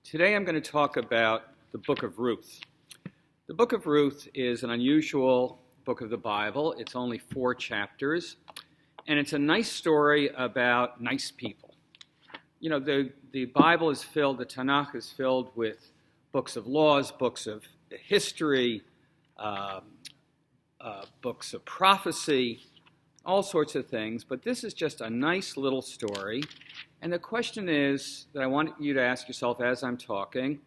Today I'm going to talk about the Book of Ruth. The Book of Ruth is an unusual book of the Bible. It's only 4 chapters, and it's a nice story about nice people. You know, the Bible is filled, the Tanakh is filled with books of laws, books of history, books of prophecy, all sorts of things, but this is just a nice little story. And the question is, that I want you to ask yourself as I'm talking,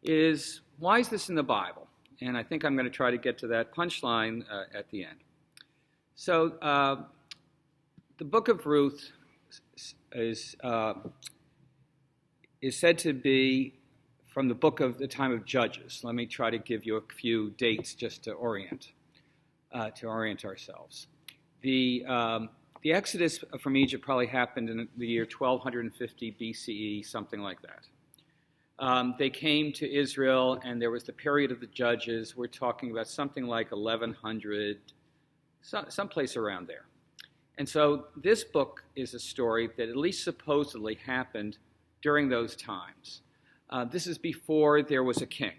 is why is this in the Bible? And I think I'm going to try to get to that punchline at the end. So the Book of Ruth is said to be from the book of the time of Judges. Let me try to give you a few dates just to orient ourselves. The Exodus from Egypt probably happened in the year 1250 BCE, something like that. They came to Israel, and there was the period of the Judges. We're talking about something like 1100, someplace around there. And so this book is a story that at least supposedly happened during those times. This is before there was a king.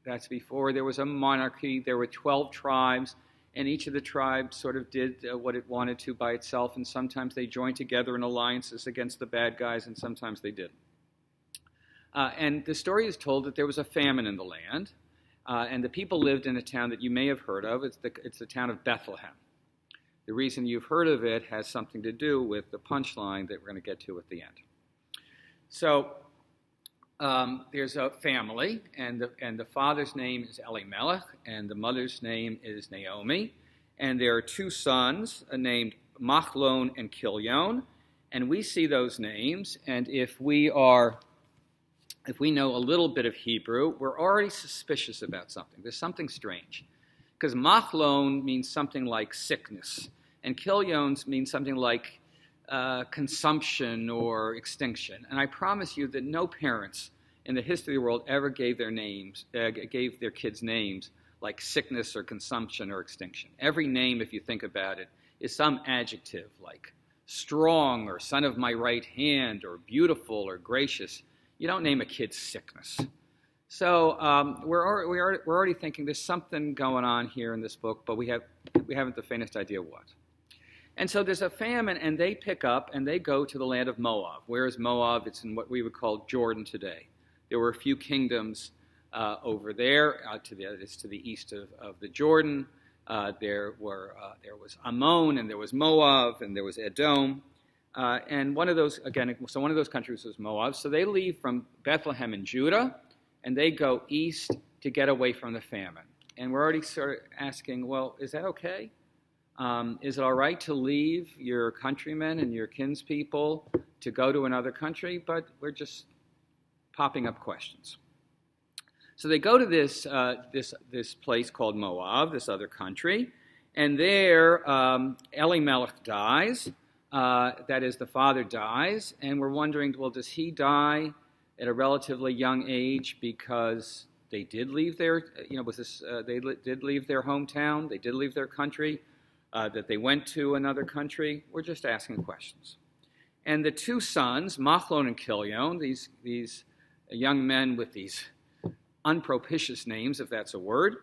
That's before there was a monarchy. There were 12 tribes. And each of the tribes sort of did what it wanted to by itself, and sometimes they joined together in alliances against the bad guys, and sometimes they didn't. And the story is told that there was a famine in the land, and the people lived in a town that you may have heard of. It's the town of Bethlehem. The reason you've heard of it has something to do with the punchline that we're going to get to at the end. So there's a family, and the father's name is Elimelech, and the mother's name is Naomi, and there are 2 sons named Machlon and Kilion, and we see those names, and if we know a little bit of Hebrew, we're already suspicious about something. There's something strange, because Machlon means something like sickness, and Kilion means something like consumption or extinction. And I promise you that no parents in the history of the world ever gave their kids names like sickness or consumption or extinction. Every name, if you think about it, is some adjective like strong or son of my right hand or beautiful or gracious. You don't name a kid sickness. So we're already thinking there's something going on here in this book, but we haven't the faintest idea what. And so there's a famine, and they pick up and they go to the land of Moab. Where is Moab? It's in what we would call Jordan today. There were a few kingdoms over there. It's to the east of the Jordan. There was Ammon, and there was Moab, and there was Edom. And one of those countries was Moab. So they leave from Bethlehem in Judah, and they go east to get away from the famine. And we're already sort of asking, well, is that okay? Is it all right to leave your countrymen and your kinspeople to go to another country? But we're just popping up questions. So they go to this place called Moab, this other country, and there Elimelech dies. That is, the father dies, and we're wondering, well, does he die at a relatively young age because they did leave their, did leave their hometown, they did leave their country, that they went to another country? We're just asking questions. And the 2 sons, Machlon and Kilion, these young men with these unpropitious names, if that's a word,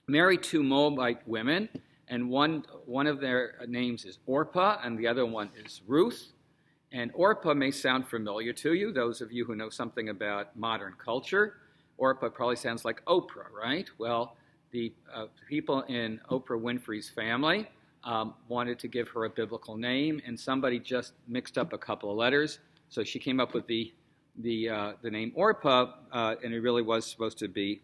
marry 2 Moabite women, and one of their names is Orpah, and the other one is Ruth. And Orpah may sound familiar to you, those of you who know something about modern culture. Orpah probably sounds like Oprah, right? Well, the people in Oprah Winfrey's family wanted to give her a biblical name, and somebody just mixed up a couple of letters, so she came up with the name Orpah, and it really was supposed to be,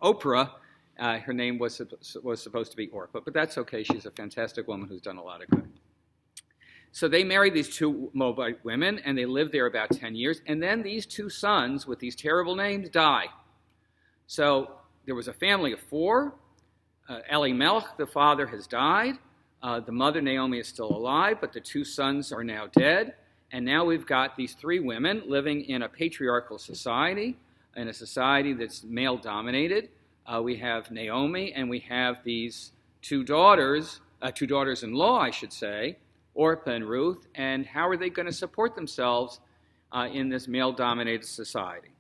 Oprah. Her name was supposed to be Orpah, but that's okay. She's a fantastic woman who's done a lot of good. So they married these 2 Moabite women, and they lived there about 10 years, and then these 2 sons with these terrible names die. So there was a family of 4. Elimelech, the father, has died. The mother, Naomi, is still alive, but the 2 sons are now dead. And now we've got these 3 women living in a patriarchal society, in a society that's male-dominated. We have Naomi, and we have these 2 daughters-in-law, I should say, Orpah and Ruth. And how are they going to support themselves in this male-dominated society?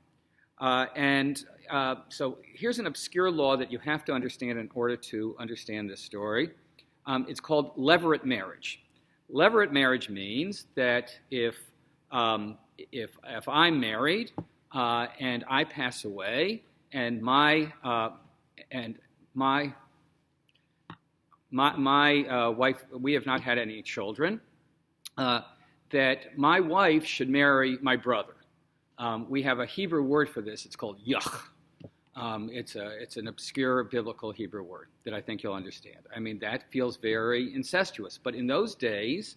So here's an obscure law that you have to understand in order to understand this story. It's called levirate marriage. Levirate marriage means that if I'm married and I pass away and my wife, we have not had any children, that my wife should marry my brother. We have a Hebrew word for this. It's called yach. It's an obscure biblical Hebrew word that I think you'll understand. I mean, that feels very incestuous. But in those days,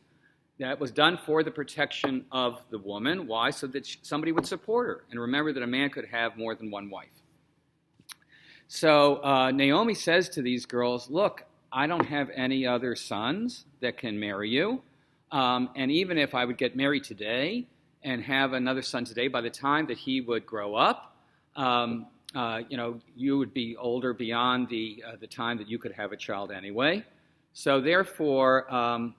that was done for the protection of the woman. Why? So that somebody would support her. And remember that a man could have more than one wife. So Naomi says to these girls, look, I don't have any other sons that can marry you. And even if I would get married today and have another son today, by the time that he would grow up, you would be older beyond the time that you could have a child anyway. So therefore,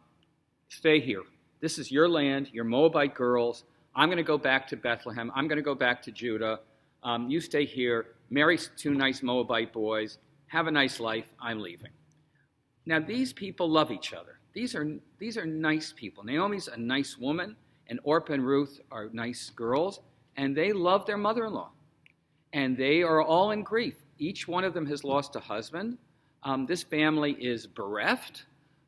stay here. This is your land, your Moabite girls. I'm going to go back to Bethlehem. I'm going to go back to Judah. You stay here, marry two nice Moabite boys, have a nice life. I'm leaving. Now, these people love each other. These are nice people. Naomi's a nice woman, and Orpah and Ruth are nice girls, and they love their mother-in-law. And they are all in grief. Each one of them has lost a husband. This family is bereft,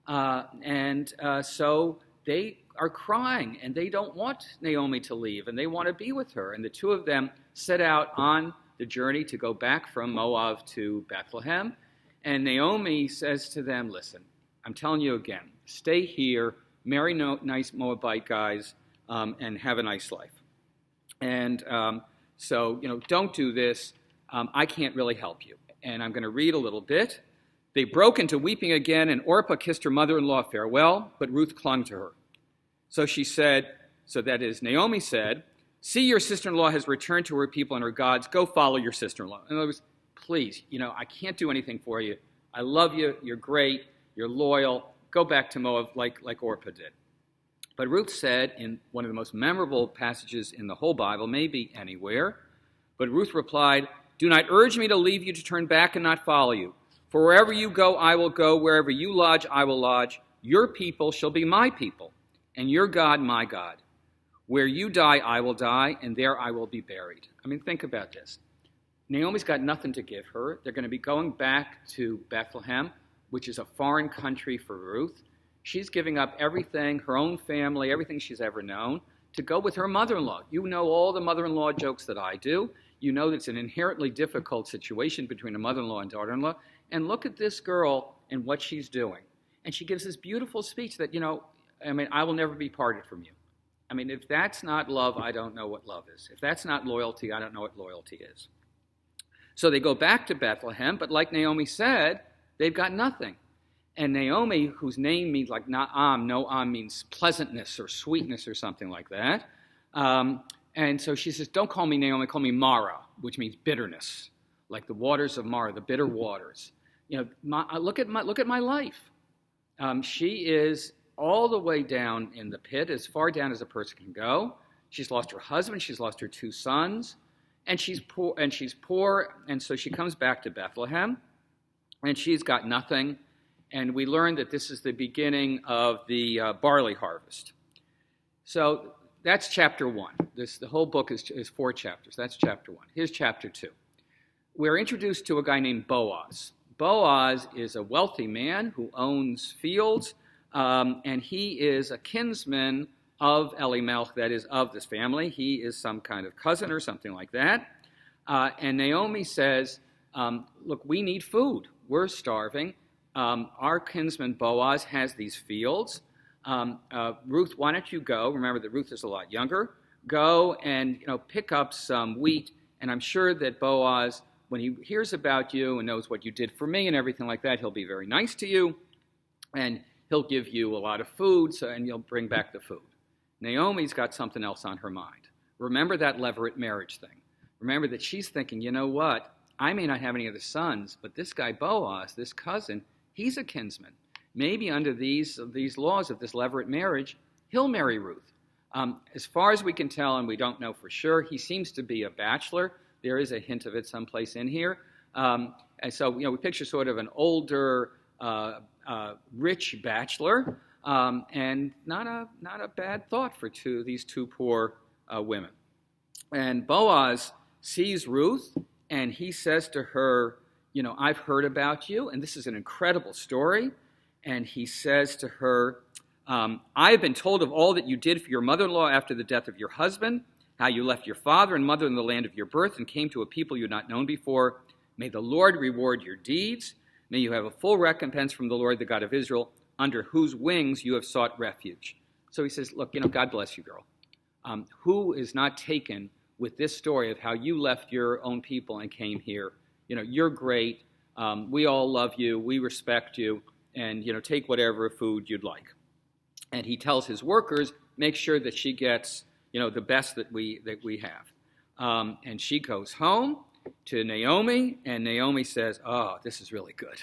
so they are crying, and they don't want Naomi to leave, and they want to be with her. And the two of them set out on the journey to go back from Moab to Bethlehem. And Naomi says to them, listen, I'm telling you again, stay here, marry nice Moabite guys, and have a nice life. And so, don't do this. I can't really help you. And I'm going to read a little bit. They broke into weeping again, and Orpah kissed her mother-in-law farewell, but Ruth clung to her. So she said, so that is, Naomi said, see, your sister-in-law has returned to her people and her gods. Go follow your sister-in-law. In other words, please, I can't do anything for you. I love you. You're great. You're loyal. Go back to Moab like Orpah did. But Ruth said, in one of the most memorable passages in the whole Bible, maybe anywhere, but Ruth replied, do not urge me to leave you to turn back and not follow you. For wherever you go, I will go. Wherever you lodge, I will lodge. Your people shall be my people, and your God my God. Where you die, I will die, and there I will be buried. I mean, think about this. Naomi's got nothing to give her. They're going to be going back to Bethlehem, which is a foreign country for Ruth. She's giving up everything, her own family, everything she's ever known, to go with her mother-in-law. You know all the mother-in-law jokes that I do. You know that it's an inherently difficult situation between a mother-in-law and daughter-in-law. And look at this girl and what she's doing. And she gives this beautiful speech that, I will never be parted from you. I mean, if that's not love, I don't know what love is. If that's not loyalty, I don't know what loyalty is. So they go back to Bethlehem, but like Naomi said, they've got nothing. And Naomi, whose name means like Na'am, Noam means pleasantness or sweetness or something like that. And so she says, don't call me Naomi, call me Mara, which means bitterness, like the waters of Mara, the bitter waters. Look at my life. She is all the way down in the pit, as far down as a person can go. She's lost her husband, she's lost her two sons, and she's poor, and so she comes back to Bethlehem, and she's got nothing. And we learn that this is the beginning of the barley harvest. So that's chapter 1. The whole book is 4 chapters. That's chapter 1. Here's chapter 2. We're introduced to a guy named Boaz. Boaz is a wealthy man who owns fields, and he is a kinsman of Elimelech, that is, of this family. He is some kind of cousin or something like that. And Naomi says, look, we need food. We're starving. Our kinsman Boaz has these fields. Ruth, why don't you go? Remember that Ruth is a lot younger. Go and pick up some wheat. And I'm sure that Boaz, when he hears about you and knows what you did for me and everything like that, he'll be very nice to you. And he'll give you a lot of food, and you'll bring back the food. Naomi's got something else on her mind. Remember that levirate marriage thing. Remember that she's thinking, you know what? I may not have any other sons, but this guy Boaz, this cousin, he's a kinsman. Maybe under these laws of this levirate marriage, he'll marry Ruth. As far as we can tell, and we don't know for sure, he seems to be a bachelor. There is a hint of it someplace in here. And so, we picture sort of an older, rich bachelor, and not a bad thought for these two poor women. And Boaz sees Ruth, and he says to her, I've heard about you, and this is an incredible story. And he says to her, I have been told of all that you did for your mother-in-law after the death of your husband, how you left your father and mother in the land of your birth and came to a people you had not known before. May the Lord reward your deeds. May you have a full recompense from the Lord, the God of Israel, under whose wings you have sought refuge. So he says, look, God bless you, girl. Who is not taken with this story of how you left your own people and came here? You're great. We all love you. We respect you. And, take whatever food you'd like. And he tells his workers, make sure that she gets, the best that we have. And she goes home to Naomi, and Naomi says, oh, this is really good.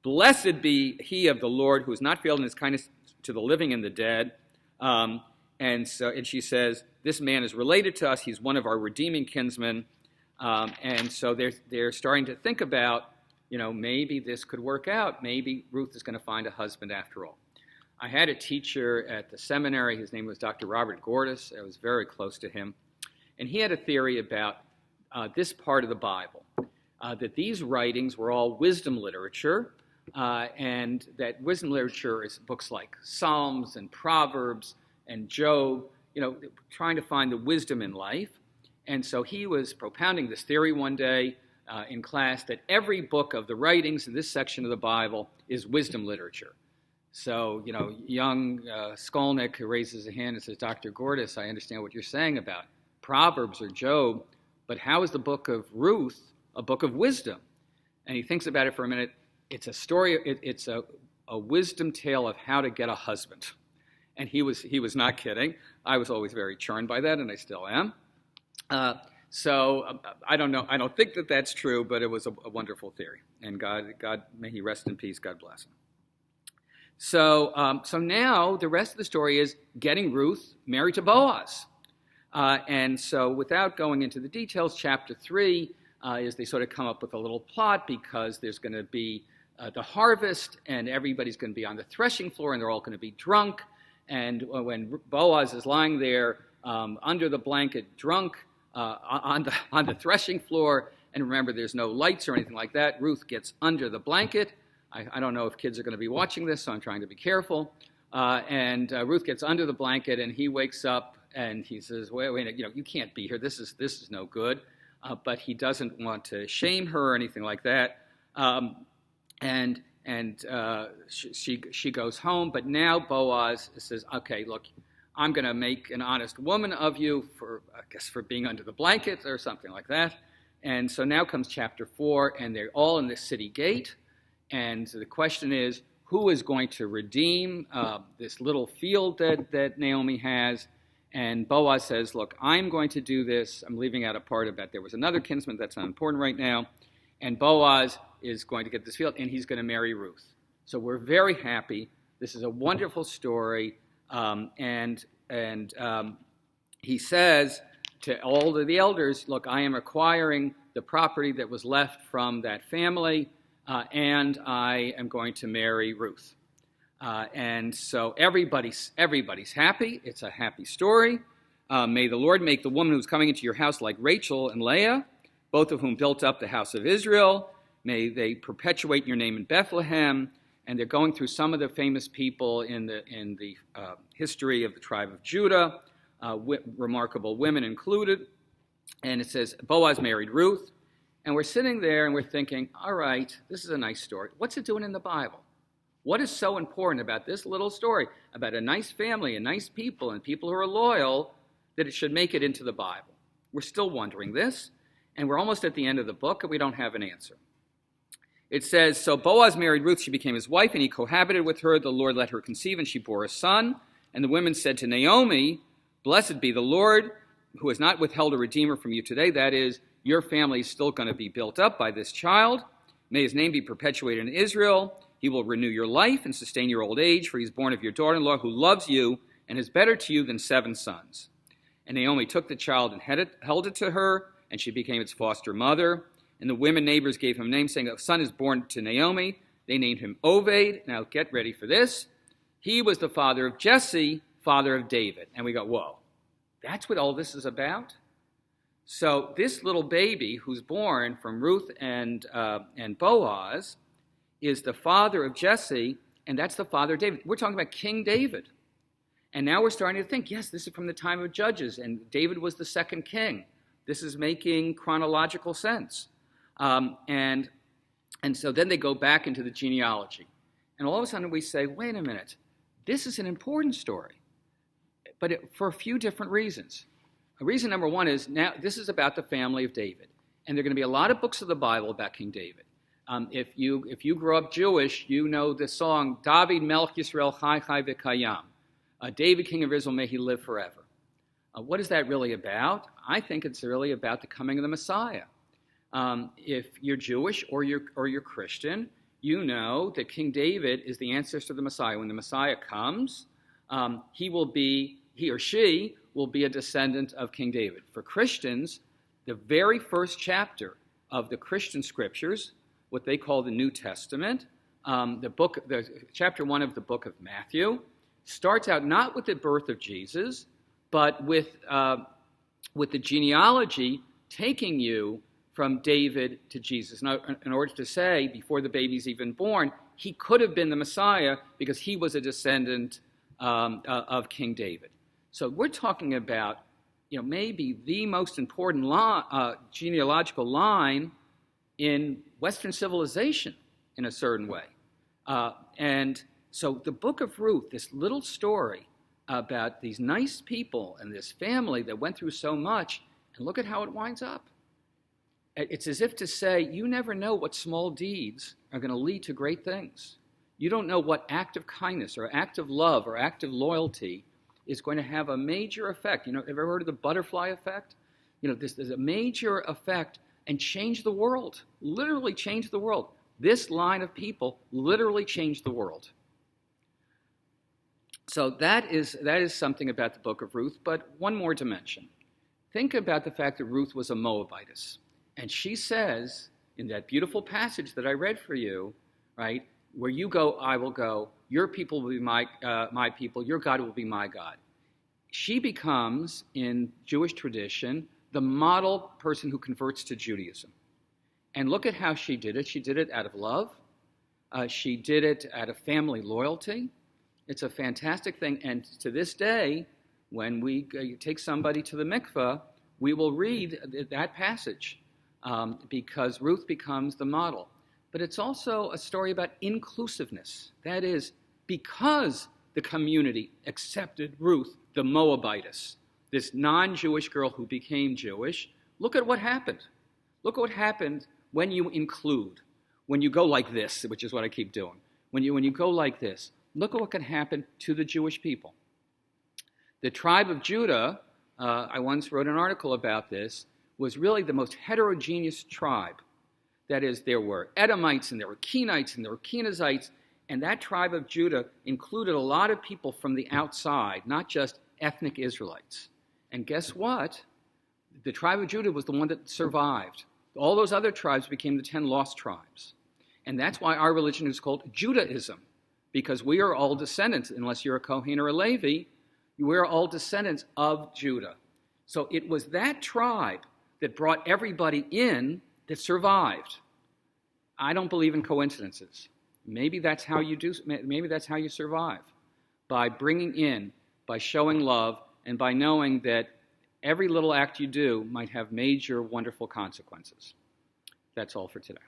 Blessed be he of the Lord who has not failed in his kindness to the living and the dead. And she says, this man is related to us. He's one of our redeeming kinsmen. And so they're starting to think about, maybe this could work out. Maybe Ruth is going to find a husband after all. I had a teacher at the seminary. His name was Dr. Robert Gordis. I was very close to him. And he had a theory about this part of the Bible, that these writings were all wisdom literature, and that wisdom literature is books like Psalms and Proverbs and Job, trying to find the wisdom in life. And so he was propounding this theory one day in class that every book of the writings in this section of the Bible is wisdom literature. So, young Skolnick who raises a hand and says, Dr. Gordis, I understand what you're saying about Proverbs or Job, but how is the book of Ruth a book of wisdom? And he thinks about it for a minute. It's a story, it's a wisdom tale of how to get a husband. And he was not kidding. I was always very charmed by that, and I still am. So I don't know. I don't think that that's true, but it was a wonderful theory. And God, may he rest in peace. God bless him. So now the rest of the story is getting Ruth married to Boaz. And so without going into the details, chapter 3 is they sort of come up with a little plot because there's going to be the harvest, and everybody's going to be on the threshing floor, and they're all going to be drunk. And when Boaz is lying there under the blanket, drunk on the threshing floor, and remember, there's no lights or anything like that, Ruth gets under the blanket. I don't know if kids are going to be watching this, so I'm trying to be careful. And Ruth gets under the blanket, and he wakes up, and he says, wait, you can't be here. This is no good. But he doesn't want to shame her or anything like that. And she goes home. But now Boaz says, okay, look, I'm going to make an honest woman of you for being under the blanket or something like that. And so now comes chapter 4, and they're all in the city gate. And so the question is, who is going to redeem this little field that Naomi has? And Boaz says, look, I'm going to do this. I'm leaving out a part about there was another kinsman. That's not important right now. And Boaz is going to get this field, and he's going to marry Ruth. So we're very happy. This is a wonderful story. And he says to all of the elders, look, I am acquiring the property that was left from that family, and I am going to marry Ruth. And so everybody's happy. It's a happy story. May the Lord make the woman who's coming into your house like Rachel and Leah, both of whom built up the house of Israel. May they perpetuate your name in Bethlehem. And they're going through some of the famous people in the history of the tribe of Judah, remarkable women included. And it says Boaz married Ruth. And we're sitting there and we're thinking, all right, this is a nice story. What's it doing in the Bible? What is so important about this little story, about a nice family and nice people and people who are loyal, that it should make it into the Bible? We're still wondering this, and we're almost at the end of the book, and we don't have an answer. It says, so Boaz married Ruth, she became his wife, and he cohabited with her. The Lord let her conceive, and she bore a son. And the women said to Naomi, blessed be the Lord, who has not withheld a redeemer from you today. That is, your family is still going to be built up by this child. May his name be perpetuated in Israel. He will renew your life and sustain your old age, for he is born of your daughter-in-law who loves you and is better to you than 7 sons. And Naomi took the child and held it to her. and she became its foster mother. And the women neighbors gave him a name, saying, a son is born to Naomi. They named him Oved. Now get ready for this. He was the father of Jesse, father of David. And we go, whoa, that's what all this is about? So this little baby who's born from Ruth and Boaz is the father of Jesse, and that's the father of David. We're talking about King David. And now we're starting to think, yes, this is from the time of Judges, and David was the second king. This is making chronological sense. And so then they go back into the genealogy. And all of a sudden we say, wait a minute, this is an important story, but for a few different reasons. Reason number one is now this is about the family of David. And there are going to be a lot of books of the Bible about King David. If you grow up Jewish, you know the song, David Melech Yisrael Chai Chai V'Kayam. David, King of Israel, may he live forever. What is that really about? I think it's really about the coming of the Messiah. If you're Jewish or you're Christian, you know that King David is the ancestor of the Messiah. When the Messiah comes, he or she will be a descendant of King David. For Christians, the very first chapter of the Christian scriptures, what they call the New Testament, chapter 1 of the book of Matthew, starts out not with the birth of Jesus, but with the genealogy taking you from David to Jesus. Now, in order to say, before the baby's even born, he could have been the Messiah because he was a descendant of King David. So we're talking about, maybe the most important genealogical line in Western civilization in a certain way. And so the Book of Ruth, this little story about these nice people and this family that went through so much, and look at how it winds up. It's as if to say, you never know what small deeds are going to lead to great things. You don't know what act of kindness or act of love or act of loyalty is going to have a major effect. Have you ever heard of the butterfly effect? This is a major effect and change the world, literally change the world. This line of people literally changed the world. So that is something about the Book of Ruth, but one more dimension. Think about the fact that Ruth was a Moabitess. And she says, in that beautiful passage that I read for you, right, where you go, I will go, your people will be my people, your God will be my God. She becomes, in Jewish tradition, the model person who converts to Judaism. And look at how she did it. She did it out of love. She did it out of family loyalty. It's a fantastic thing. And to this day, when we take somebody to the mikveh, we will read that passage because Ruth becomes the model. But it's also a story about inclusiveness. That is, because the community accepted Ruth, the Moabitess, this non-Jewish girl who became Jewish, look at what happened. Look at what happened when you include, when you go like this, which is what I keep doing. When you go like this, look at what can happen to the Jewish people. The tribe of Judah, I once wrote an article about this, was really the most heterogeneous tribe. That is, there were Edomites, and there were Kenites, and there were Kenizzites, and that tribe of Judah included a lot of people from the outside, not just ethnic Israelites. And guess what? The tribe of Judah was the one that survived. All those other tribes became the 10 lost tribes. And that's why our religion is called Judaism, because we are all descendants, unless you're a Kohen or a Levi, we're all descendants of Judah. So it was that tribe that brought everybody in that survived. I don't believe in coincidences. Maybe that's how you do. Maybe that's how you survive, by bringing in, by showing love, and by knowing that every little act you do might have major, wonderful consequences. That's all for today.